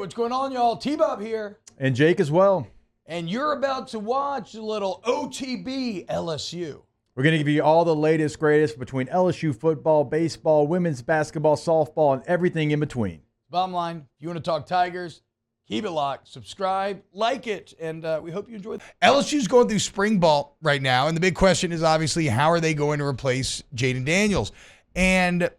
what's going on, y'all? T-Bob here. And Jake as well. And you're about to watch a little OTB LSU. We're going to give you all the latest, greatest between LSU football, baseball, women's basketball, softball, and everything in between. Bottom line, if you want to talk Tigers, keep it locked, subscribe, like it, and we hope you enjoy it. LSU's going through spring ball right now, and the big question is obviously how are they going to replace Jayden Daniels? And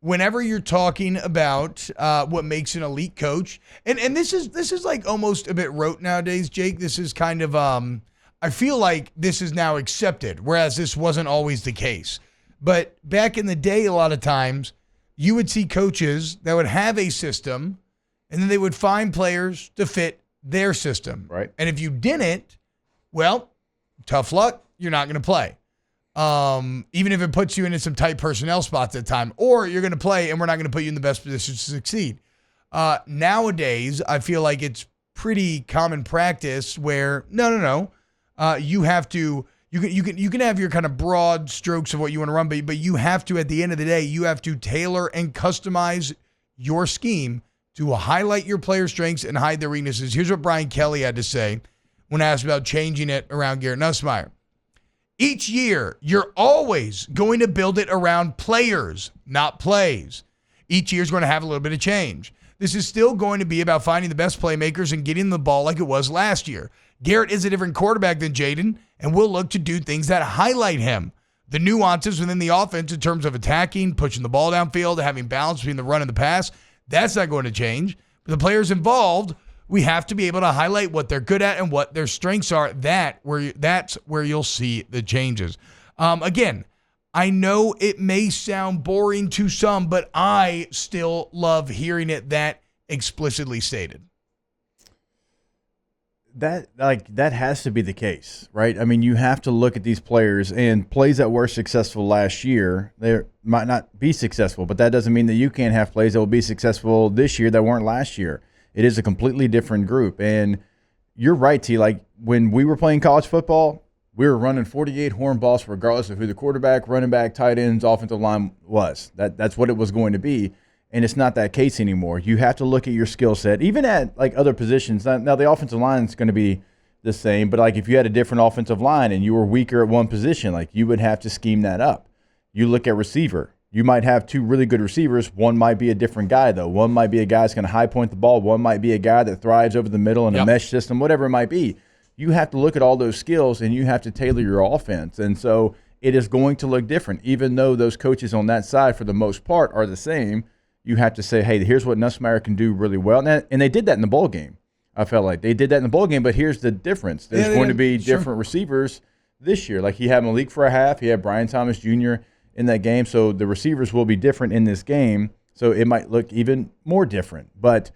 whenever you're talking about what makes an elite coach, and this is like almost a bit rote nowadays, Jake. This is kind of I feel like this is now accepted, whereas this wasn't always the case. But back in the day, a lot of times you would see coaches that would have a system, and then they would find players to fit their system. Right. And if you didn't, well, tough luck. You're not going to play. Even if it puts you into some tight personnel spots at the time, or you're going to play and we're not going to put you in the best position to succeed. Nowadays, I feel like it's pretty common practice where no. You have to, you can have your kind of broad strokes of what you want to run, but you have to, at the end of the day, you have to tailor and customize your scheme to highlight your player strengths and hide their weaknesses. Here's what Brian Kelly had to say when asked about changing it around Garrett Nussmeier. Each year, you're always going to build it around players, not plays. Each year is going to have a little bit of change. This is still going to be about finding the best playmakers and getting the ball like it was last year. Garrett is a different quarterback than Jayden, and we'll look to do things that highlight him. The nuances within the offense in terms of attacking, pushing the ball downfield, having balance between the run and the pass, that's not going to change. But the players involved, we have to be able to highlight what they're good at and what their strengths are. That's where you'll see the changes. Again, I know it may sound boring to some, but I still love hearing it that explicitly stated. That has to be the case, right? I mean, you have to look at these players, and plays that were successful last year, they might not be successful, but that doesn't mean that you can't have plays that will be successful this year that weren't last year. It is a completely different group. And you're right, T. Like, when we were playing college football, we were running 48 horn balls regardless of who the quarterback, running back, tight ends, offensive line was. That's what it was going to be. And it's not that case anymore. You have to look at your skill set, even at like other positions. Now the offensive line is going to be the same, but like if you had a different offensive line and you were weaker at one position, like you would have to scheme that up. You look at receiver. You might have two really good receivers. One might be a different guy, though. One might be a guy that's going to high point the ball. One might be a guy that thrives over the middle in a mesh system, whatever it might be. You have to look at all those skills, and you have to tailor your offense. And so it is going to look different. Even though those coaches on that side, for the most part, are the same, you have to say, hey, here's what Nussmeier can do really well. And they did that in the bowl game. I felt like they did that in the bowl game, but here's the difference. There's going to be different receivers this year. Like he had Malik for a half. He had Brian Thomas Jr. in that game. So the receivers will be different in this game. So it might look even more different. But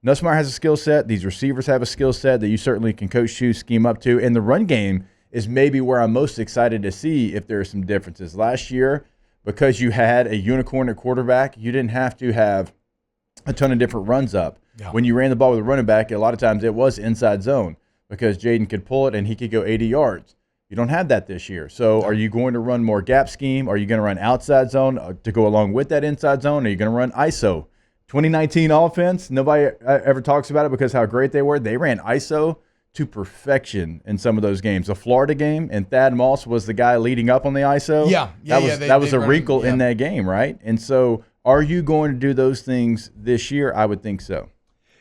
Nussmeier has a skill set. These receivers have a skill set that you certainly can coach, choose, scheme up to. And the run game is maybe where I'm most excited to see if there are some differences. Last year, because you had a unicorn at quarterback, you didn't have to have a ton of different runs up. Yeah. When you ran the ball with a running back, a lot of times it was inside zone because Jayden could pull it and he could go 80 yards. You don't have that this year. So are you going to run more gap scheme? Are you going to run outside zone to go along with that inside zone? Are you going to run ISO? 2019 offense, nobody ever talks about it because how great they were. They ran ISO to perfection in some of those games. The Florida game, and Thad Moss was the guy leading up on the ISO. That was a wrinkle in that game, right? And so are you going to do those things this year? I would think so.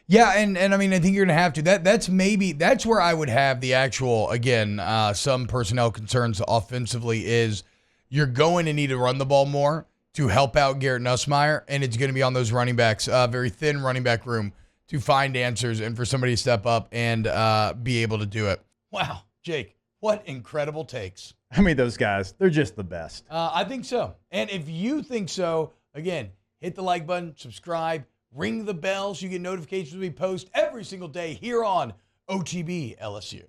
Yeah, and I mean, I think you're going to have to. That's where I would have the actual, again, some personnel concerns offensively is you're going to need to run the ball more to help out Garrett Nussmeier, and it's going to be on those running backs, very thin running back room to find answers and for somebody to step up and be able to do it. Wow, Jake, what incredible takes. I mean, those guys, they're just the best. I think so. And if you think so, again, hit the like button, subscribe, ring the bell so you get notifications when we post every single day here on OTB LSU.